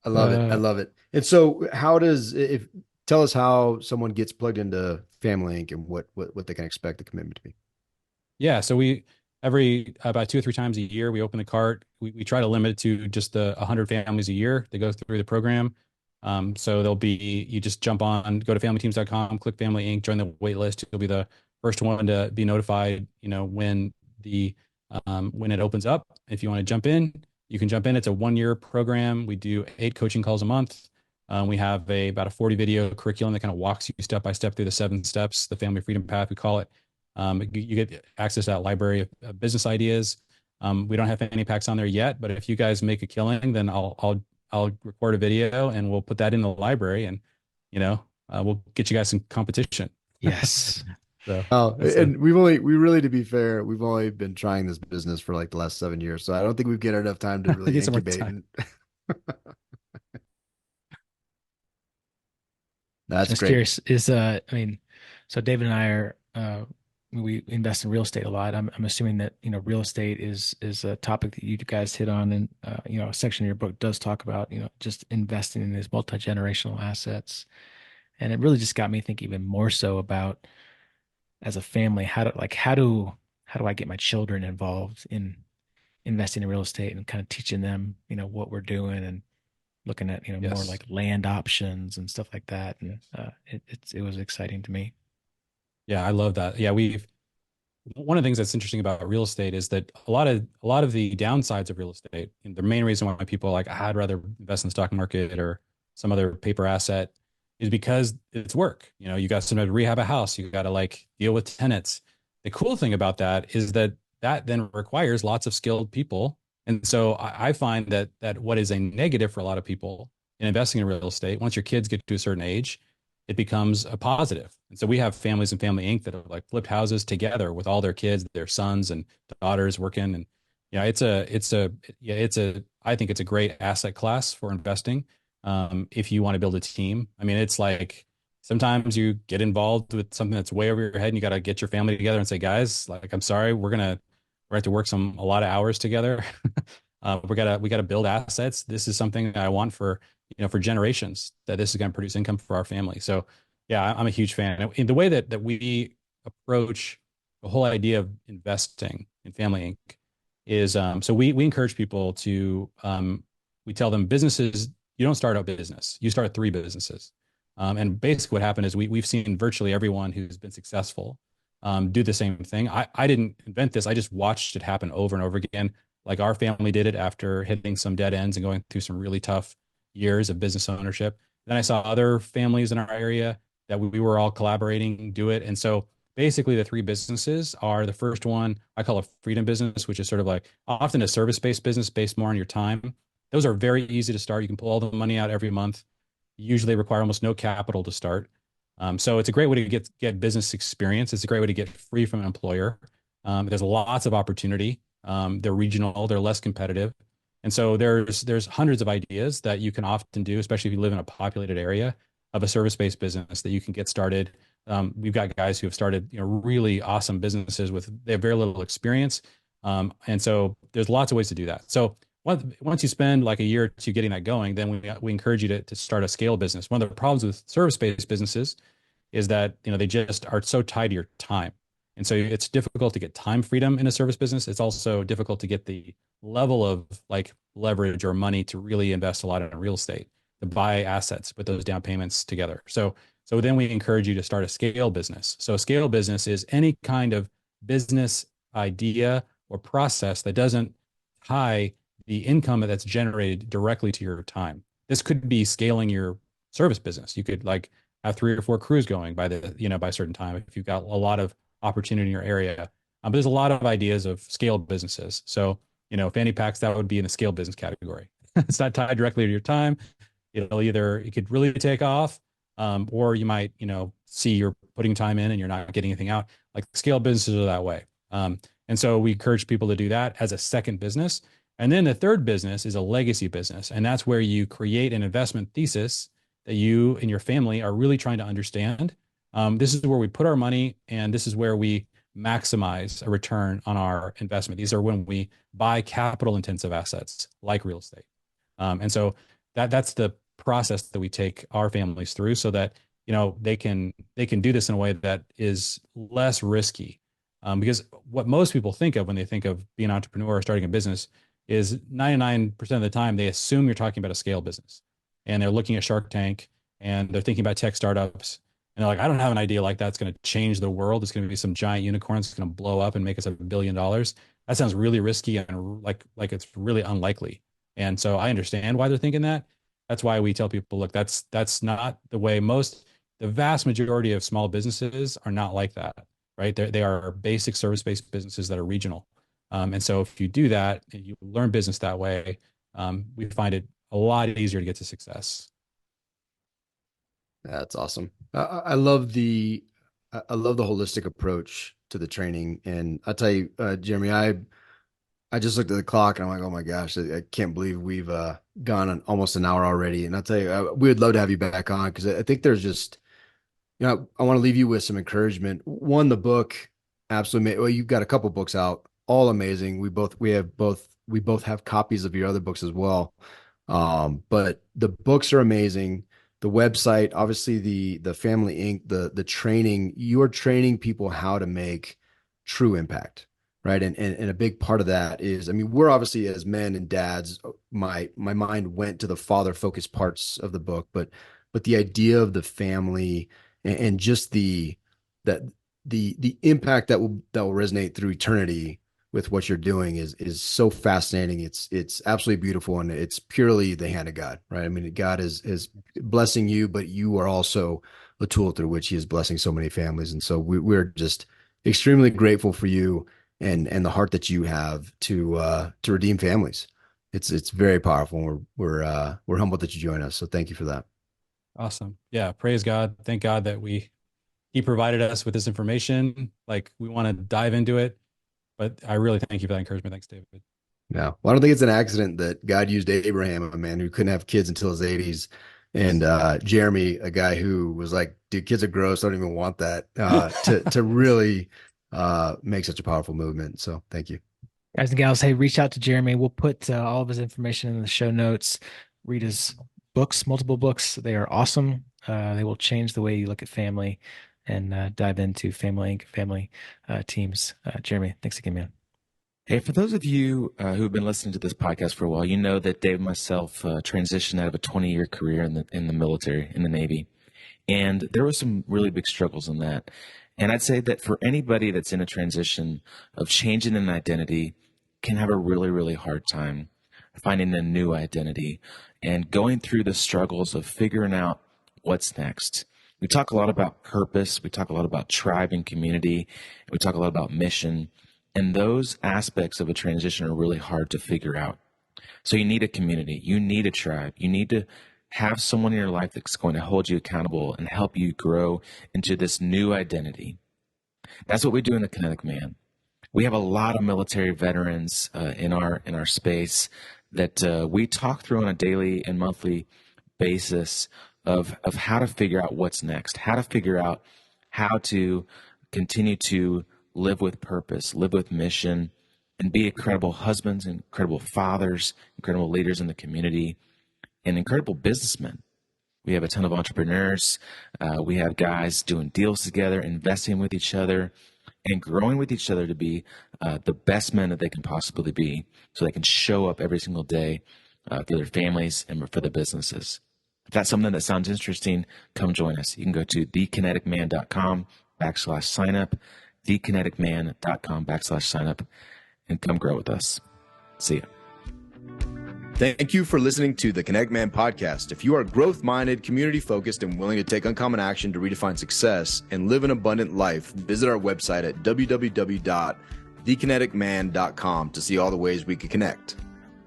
I love it. I Uh, love it. And so, how does if tell us how someone gets plugged into Family Inc. and what they can expect the commitment to be? Yeah. So we every about 2 or 3 times a year we open the cart. We try to limit it to just the 100 families a year that go through the program. So there'll be you just jump on, go to familyteams.com, click Family Inc., join the wait list. You'll be the first one to be notified, when it opens up. If you want to jump in, you can jump in. It's a 1 year program. We do 8 coaching calls a month. We have about a 40 video curriculum that kind of walks you step by step through the 7 steps, the family freedom path, we call it. You get access to that library of business ideas. We don't have any packs on there yet, but if you guys make a killing, then I'll record a video and we'll put that in the library, and we'll get you guys some competition. yes. So Oh, that's and we really, to be fair, we've only been trying this business for like the last 7 years, so I don't think we've get enough time to really get some more incubate. time. That's Just great. curious, so David and I are we invest in real estate a lot. I'm assuming that, real estate is a topic that you guys hit on, and a section of your book does talk about, just investing in these multi-generational assets. And it really just got me thinking even more so about, as a family, how do I get my children involved in investing in real estate and kind of teaching them, what we're doing, and looking at, more Yes. like land options and stuff like that. And it was exciting to me. Yeah, I love that. Yeah, one of the things that's interesting about real estate is that a lot of the downsides of real estate, and the main reason why people are like, I'd rather invest in the stock market or some other paper asset, is because it's work. You got to rehab a house, you got to like deal with tenants. The cool thing about that is that then requires lots of skilled people. And so I find that what is a negative for a lot of people in investing in real estate, once your kids get to a certain age, it becomes a positive. And so we have families in Family Inc. that have like flipped houses together with all their kids, their sons and daughters working. And I think it's a great asset class for investing. If you want to build a team. I mean, it's like sometimes you get involved with something that's way over your head and you got to get your family together and say, guys, like, I'm sorry, we have to work a lot of hours together. We gotta build assets. This is something that I want for generations, that this is going to produce income for our family. So yeah, I'm a huge fan. In the way that we approach the whole idea of investing in Family Inc. is, so we encourage people to, we tell them businesses, you don't start a business, you start 3 businesses. And basically what happened is we've seen virtually everyone who's been successful do the same thing. I didn't invent this. I just watched it happen over and over again. Like our family did it after hitting some dead ends and going through some really tough years of business ownership. Then I saw other families in our area that we were all collaborating do it. And so basically the 3 businesses are, the first one I call a freedom business, which is sort of like often a service-based business based more on your time. Those are very easy to start. You can pull all the money out every month. Usually require almost no capital to start. So it's a great way to get business experience. It's a great way to get free from an employer. There's lots of opportunity. They're regional, they're less competitive. And so there's hundreds of ideas that you can often do, especially if you live in a populated area, of a service-based business that you can get started. We've got guys who have started, really awesome businesses they have very little experience. And so there's lots of ways to do that. So once you spend like a year or two getting that going, then we encourage you to start a scale business. One of the problems with service-based businesses is that they just are so tied to your time. And so it's difficult to get time freedom in a service business. It's also difficult to get the level of like leverage or money to really invest a lot in real estate, to buy assets, put those down payments together. So So then we encourage you to start a scale business. So a scale business is any kind of business idea or process that doesn't tie the income that's generated directly to your time. This could be scaling your service business. You could like have 3 or 4 crews going by by a certain time if you've got a lot of opportunity in your area. But there's a lot of ideas of scale businesses. So, fanny packs, that would be in the scale business category. It's not tied directly to your time. It could really take off, or you might, see you're putting time in and you're not getting anything out. Like scale businesses are that way. And so we encourage people to do that as a second business. And then the third business is a legacy business. And that's where you create an investment thesis that you and your family are really trying to understand. This is where we put our money, and this is where we maximize a return on our investment. These are when we buy capital intensive assets like real estate. And so that's the process that we take our families through so that, they can do this in a way that is less risky. Because what most people think of when they think of being an entrepreneur or starting a business is 99% of the time they assume you're talking about a scale business, and they're looking at Shark Tank and they're thinking about tech startups. And they're like, I don't have an idea like that's going to change the world. It's going to be some giant unicorn that's going to blow up and make us $1 billion. That sounds really risky and like it's really unlikely. And so I understand why they're thinking that. That's why we tell people, look, that's not the way the vast majority of small businesses are not like that, right? They are basic service-based businesses that are regional. And so if you do that and you learn business that way, we find it a lot easier to get to success. That's awesome. I love the holistic approach to the training. And I'll tell you, Jeremy, I just looked at the clock and I'm like, oh my gosh, I can't believe we've gone on almost an hour already. And I'll tell you, we would love to have you back on because I think there's just, I want to leave you with some encouragement. One, the book, absolutely. Well, you've got a couple books out, all amazing. We both have copies of your other books as well. But the books are amazing. The website, obviously the Family Inc., the training, you are training people how to make true impact, right? And a big part of that is, I mean, we're obviously as men and dads, my mind went to the father focused parts of the book, but the idea of the family and just that the impact that will resonate through eternity with what you're doing is so fascinating. It's absolutely beautiful, and it's purely the hand of God, right? I mean, God is blessing you, but you are also a tool through which He is blessing so many families. And so we're just extremely grateful for you and the heart that you have to redeem families. It's very powerful. And we're humbled that you join us. So thank you for that. Awesome. Yeah. Praise God. Thank God that He provided us with this information. Like, we want to dive into it. But I really thank you for that encouragement. Thanks, David. No, well, I don't think it's an accident that God used Abraham, a man who couldn't have kids until his 80s, and Jeremy, a guy who was like, "Dude, kids are gross. I don't even want that." To really make such a powerful movement. So, thank you. Guys and gals, hey, reach out to Jeremy. We'll put all of his information in the show notes. Read his books, multiple books. They are awesome. They will change the way you look at family and dive into family Inc., family teams. Jeremy, thanks again, man. Hey, for those of you who've been listening to this podcast for a while, you know that Dave and myself transitioned out of a 20-year career in the military, in the Navy. And there were some really big struggles in that. And I'd say that for anybody that's in a transition of changing an identity can have a really, really hard time finding a new identity and going through the struggles of figuring out what's next. We talk a lot about purpose. We talk a lot about tribe and community. We talk a lot about mission. And those aspects of a transition are really hard to figure out. So you need a community. You need a tribe. You need to have someone in your life that's going to hold you accountable and help you grow into this new identity. That's what we do in the Kinetic Man. We have a lot of military veterans in our space that we talk through on a daily and monthly basis of how to figure out what's next, how to figure out how to continue to live with purpose, live with mission, and be incredible husbands, incredible fathers, incredible leaders in the community, and incredible businessmen. We have a ton of entrepreneurs. We have guys doing deals together, investing with each other, and growing with each other to be the best men that they can possibly be so they can show up every single day for their families and for their businesses. If that's something that sounds interesting, come join us. You can go to thekineticman.com/signup, thekineticman.com/signup, and come grow with us. See ya. Thank you for listening to the Kinetic Man podcast. If you are growth-minded, community-focused, and willing to take uncommon action to redefine success and live an abundant life, visit our website at www.thekineticman.com to see all the ways we can connect.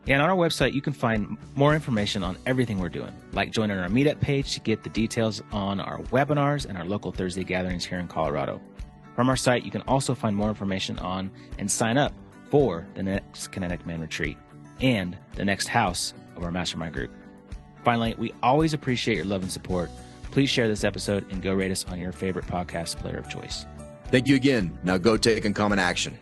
And on our website, you can find more information on everything we're doing, like joining our meetup page to get the details on our webinars and our local Thursday gatherings here in Colorado. From our site, you can also find more information on and sign up for the next Kinetic Man retreat and the next house of our mastermind group. Finally, we always appreciate your love and support. Please share this episode and go rate us on your favorite podcast player of choice. Thank you again. Now go take uncommon action.